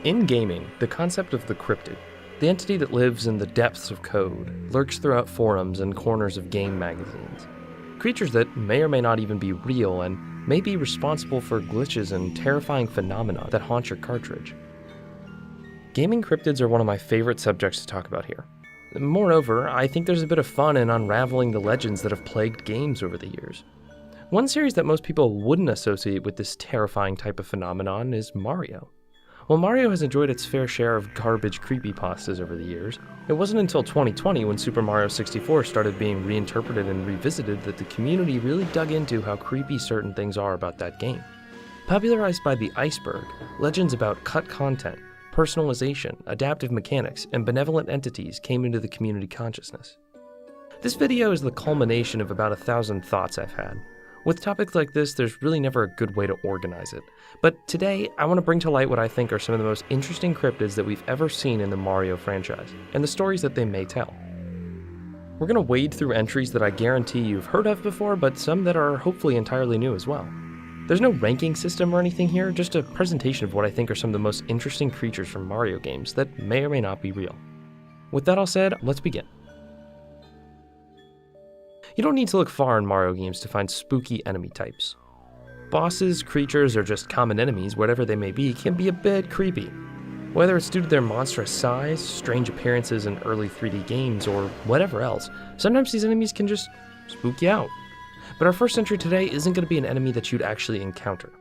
In gaming, the concept of the cryptid, the entity that lives in the depths of code, lurks throughout forums and corners of game magazines. Creatures that may or may not even be real and may be responsible for glitches and terrifying phenomena that haunt your cartridge. Gaming cryptids are one of my favorite subjects to talk about here. Moreover, I think there's a bit of fun in unraveling the legends that have plagued games over the years. One series that most people wouldn't associate with this terrifying type of phenomenon is Mario. While Mario has enjoyed its fair share of garbage creepypastas over the years, it wasn't until 2020 when Super Mario 64 started being reinterpreted and revisited that the community really dug into how creepy certain things are about that game. Popularized by the Iceberg, legends about cut content, personalization, adaptive mechanics, and benevolent entities came into the community consciousness. This video is the culmination of about 1,000 thoughts I've had. With topics like this, there's really never a good way to organize it. But today, I want to bring to light what I think are some of the most interesting cryptids that we've ever seen in the Mario franchise, and the stories that they may tell. We're going to wade through entries that I guarantee you've heard of before, but some that are hopefully entirely new as well. There's no ranking system or anything here, just a presentation of what I think are some of the most interesting creatures from Mario games that may or may not be real. With that all said, let's begin. You don't need to look far in Mario games to find spooky enemy types. Bosses, creatures, or just common enemies, whatever they may be, can be a bit creepy. Whether it's due to their monstrous size, strange appearances in early 3D games, or whatever else, sometimes these enemies can just spook you out. But our first entry today isn't going to be an enemy that you'd actually encounter.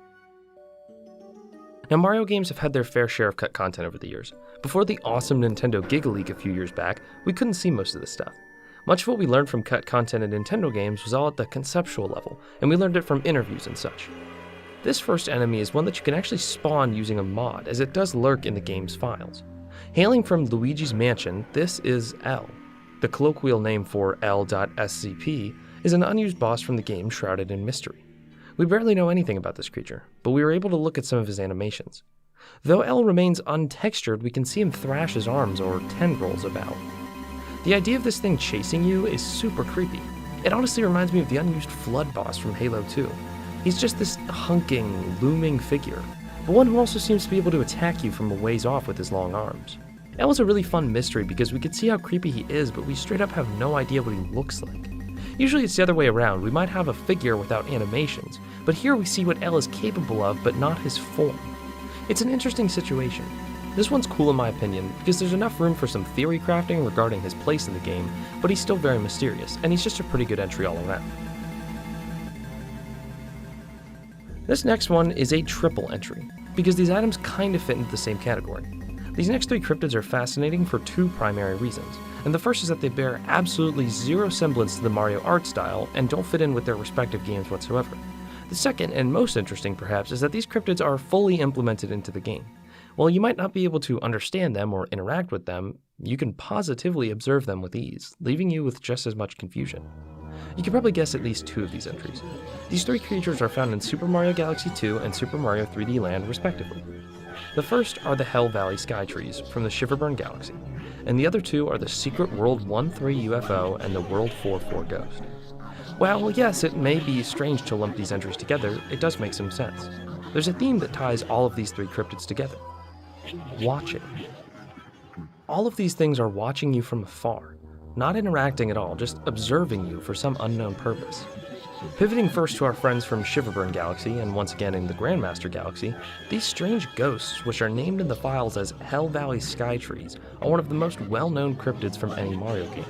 Now, Mario games have had their fair share of cut content over the years. Before the awesome Nintendo Giga Leak a few years back, we couldn't see most of this stuff. Much of what we learned from cut content in Nintendo games was all at the conceptual level, and we learned it from interviews and such. This first enemy is one that you can actually spawn using a mod, as it does lurk in the game's files. Hailing from Luigi's Mansion, this is L. The colloquial name for L.SCP is an unused boss from the game shrouded in mystery. We barely know anything about this creature, but we were able to look at some of his animations. Though L remains untextured, we can see him thrash his arms or tendrils about. The idea of this thing chasing you is super creepy. It honestly reminds me of the unused Flood boss from Halo 2. He's just this hunking, looming figure, but one who also seems to be able to attack you from a ways off with his long arms. L is a really fun mystery because we could see how creepy he is, but we straight up have no idea what he looks like. Usually it's the other way around. We might have a figure without animations, but here we see what L is capable of, but not his form. It's an interesting situation. This one's cool in my opinion, because there's enough room for some theory crafting regarding his place in the game, but he's still very mysterious, and he's just a pretty good entry all around. This next one is a triple entry, because these items kind of fit into the same category. These next three cryptids are fascinating for two primary reasons, and the first is that they bear absolutely zero semblance to the Mario art style and don't fit in with their respective games whatsoever. The second, and most interesting perhaps, is that these cryptids are fully implemented into the game. While you might not be able to understand them or interact with them, you can positively observe them with ease, leaving you with just as much confusion. You can probably guess at least two of these entries. These three creatures are found in Super Mario Galaxy 2 and Super Mario 3D Land, respectively. The first are the Hell Valley Sky Trees from the Shiverburn Galaxy, and the other two are the Secret World 1-3 UFO and the World 4-4 Ghost. While yes, it may be strange to lump these entries together, it does make some sense. There's a theme that ties all of these three cryptids together. Watching. All of these things are watching you from afar, not interacting at all, just observing you for some unknown purpose. Pivoting first to our friends from Shiverburn Galaxy, and once again in the Grandmaster Galaxy, these strange ghosts, which are named in the files as Hell Valley Sky Trees, are one of the most well-known cryptids from any Mario game.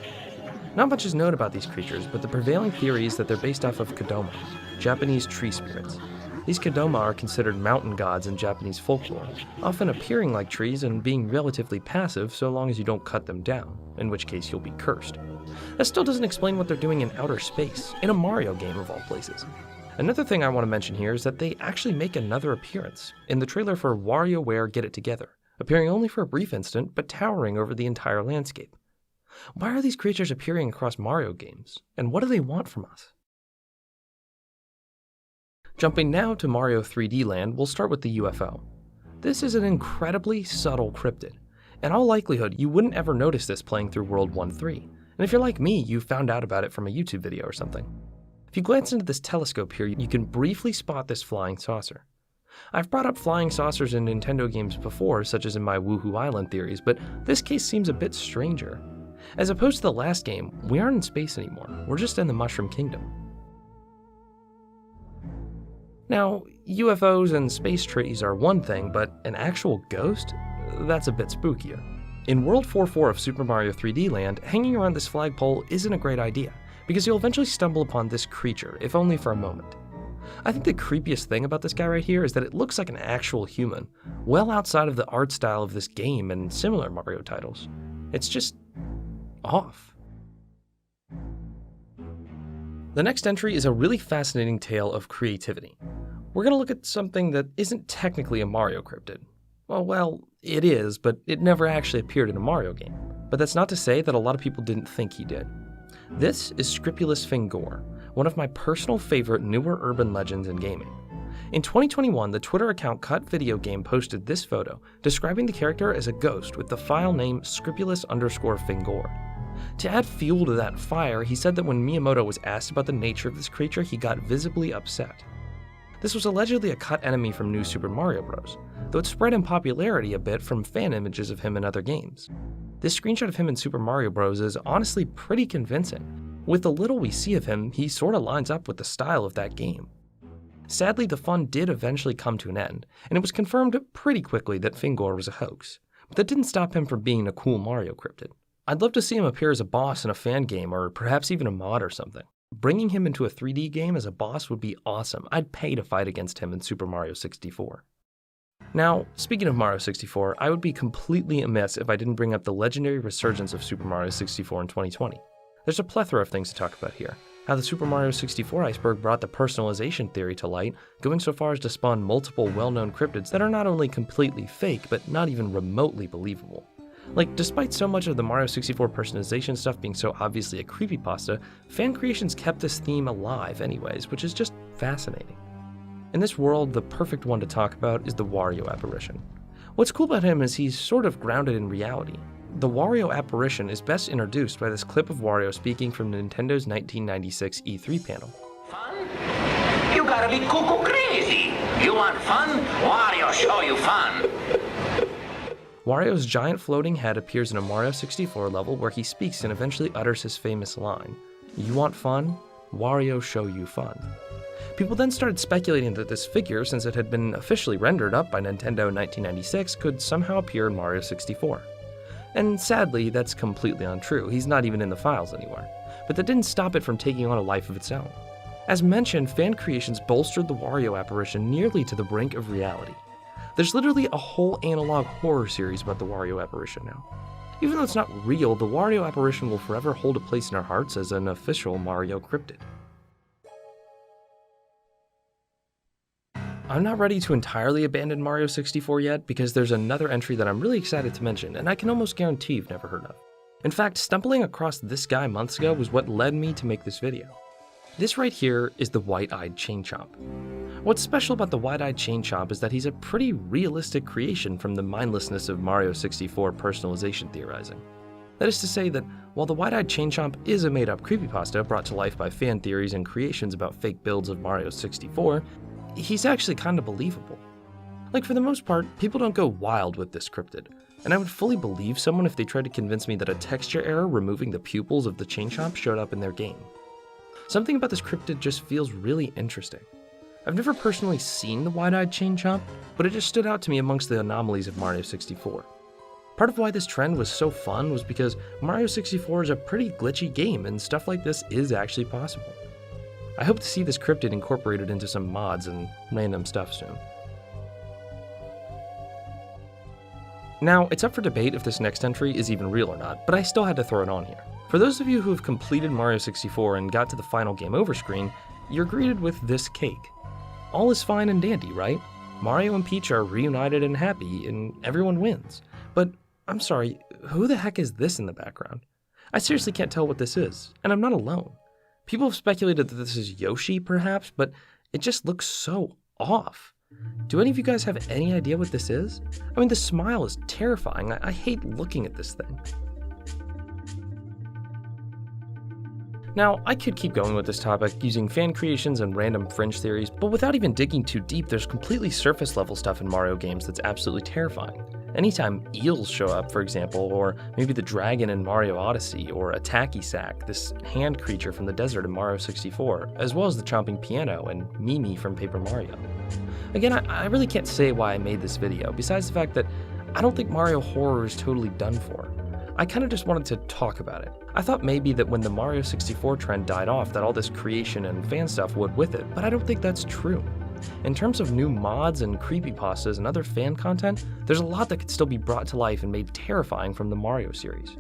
Not much is known about these creatures, but the prevailing theory is that they're based off of Kodama, Japanese tree spirits. These Kodama are considered mountain gods in Japanese folklore, often appearing like trees and being relatively passive so long as you don't cut them down, in which case you'll be cursed. That still doesn't explain what they're doing in outer space, in a Mario game of all places. Another thing I want to mention here is that they actually make another appearance, in the trailer for WarioWare Get It Together, appearing only for a brief instant, but towering over the entire landscape. Why are these creatures appearing across Mario games, and what do they want from us? Jumping now to Mario 3D Land, we'll start with the UFO. This is an incredibly subtle cryptid. In all likelihood, you wouldn't ever notice this playing through World 1-3, and if you're like me, you found out about it from a YouTube video or something. If you glance into this telescope here, you can briefly spot this flying saucer. I've brought up flying saucers in Nintendo games before, such as in my Woohoo Island theories, but this case seems a bit stranger. As opposed to the last game, we aren't in space anymore, we're just in the Mushroom Kingdom. Now, UFOs and space trees are one thing, but an actual ghost? That's a bit spookier. In World 4-4 of Super Mario 3D Land, hanging around this flagpole isn't a great idea, because you'll eventually stumble upon this creature, if only for a moment. I think the creepiest thing about this guy right here is that it looks like an actual human, well outside of the art style of this game and similar Mario titles. It's just off. The next entry is a really fascinating tale of creativity. We're going to look at something that isn't technically a Mario cryptid. Well, it is, but it never actually appeared in a Mario game. But that's not to say that a lot of people didn't think he did. This is Scrupulous Fingor, one of my personal favorite newer urban legends in gaming. In 2021, the Twitter account Cut Video Game posted this photo, describing the character as a ghost with the file name Scrupulous_Fingor. To add fuel to that fire, he said that when Miyamoto was asked about the nature of this creature, he got visibly upset. This was allegedly a cut enemy from New Super Mario Bros., though it spread in popularity a bit from fan images of him in other games. This screenshot of him in Super Mario Bros. Is honestly pretty convincing. With the little we see of him, he sorta lines up with the style of that game. Sadly, the fun did eventually come to an end, and it was confirmed pretty quickly that Fingor was a hoax, but that didn't stop him from being a cool Mario cryptid. I'd love to see him appear as a boss in a fan game, or perhaps even a mod or something. Bringing him into a 3D game as a boss would be awesome. I'd pay to fight against him in Super Mario 64. Now, speaking of Mario 64, I would be completely amiss if I didn't bring up the legendary resurgence of Super Mario 64 in 2020. There's a plethora of things to talk about here. How the Super Mario 64 iceberg brought the personalization theory to light, going so far as to spawn multiple well-known cryptids that are not only completely fake, but not even remotely believable. Like, despite so much of the Mario 64 personalization stuff being so obviously a creepypasta, fan creations kept this theme alive anyways, which is just fascinating. In this world, the perfect one to talk about is the Wario apparition. What's cool about him is he's sort of grounded in reality. The Wario apparition is best introduced by this clip of Wario speaking from Nintendo's 1996 E3 panel. Fun? You gotta be cuckoo crazy! You want fun? Wario show you fun! Wario's giant floating head appears in a Mario 64 level where he speaks and eventually utters his famous line, "You want fun? Wario show you fun." People then started speculating that this figure, since it had been officially rendered up by Nintendo in 1996, could somehow appear in Mario 64. And sadly, that's completely untrue. He's not even in the files anywhere. But that didn't stop it from taking on a life of its own. As mentioned, fan creations bolstered the Wario apparition nearly to the brink of reality. There's literally a whole analog horror series about the Wario apparition now. Even though it's not real, the Wario apparition will forever hold a place in our hearts as an official Mario cryptid. I'm not ready to entirely abandon Mario 64 yet, because there's another entry that I'm really excited to mention, and I can almost guarantee you've never heard of. In fact, stumbling across this guy months ago was what led me to make this video. This right here is the White-Eyed Chain Chomp. What's special about the White-Eyed Chain Chomp is that he's a pretty realistic creation from the mindlessness of Mario 64 personalization theorizing. That is to say that while the White-Eyed Chain Chomp is a made-up creepypasta brought to life by fan theories and creations about fake builds of Mario 64, he's actually kind of believable. Like, for the most part, people don't go wild with this cryptid, and I would fully believe someone if they tried to convince me that a texture error removing the pupils of the Chain Chomp showed up in their game. Something about this cryptid just feels really interesting. I've never personally seen the White-Eyed Chain Chomp, but it just stood out to me amongst the anomalies of Mario 64. Part of why this trend was so fun was because Mario 64 is a pretty glitchy game, and stuff like this is actually possible. I hope to see this cryptid incorporated into some mods and random stuff soon. Now, it's up for debate if this next entry is even real or not, but I still had to throw it on here. For those of you who have completed Mario 64 and got to the final game over screen, you're greeted with this cake. All is fine and dandy, right? Mario and Peach are reunited and happy, and everyone wins. But, I'm sorry, who the heck is this in the background? I seriously can't tell what this is, and I'm not alone. People have speculated that this is Yoshi, perhaps, but it just looks so off. Do any of you guys have any idea what this is? I mean, the smile is terrifying. I hate looking at this thing. Now, I could keep going with this topic, using fan creations and random fringe theories, but without even digging too deep, there's completely surface level stuff in Mario games that's absolutely terrifying. Anytime eels show up, for example, or maybe the dragon in Mario Odyssey, or a tacky sack, this hand creature from the desert in Mario 64, as well as the chomping piano and Mimi from Paper Mario. Again, I really can't say why I made this video, besides the fact that I don't think Mario horror is totally done for. I kinda just wanted to talk about it. I thought maybe that when the Mario 64 trend died off that all this creation and fan stuff would with it, but I don't think that's true. In terms of new mods and creepypastas and other fan content, there's a lot that could still be brought to life and made terrifying from the Mario series.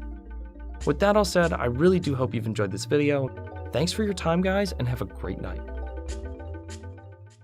With that all said, I really do hope you've enjoyed this video. Thanks for your time, guys, and have a great night.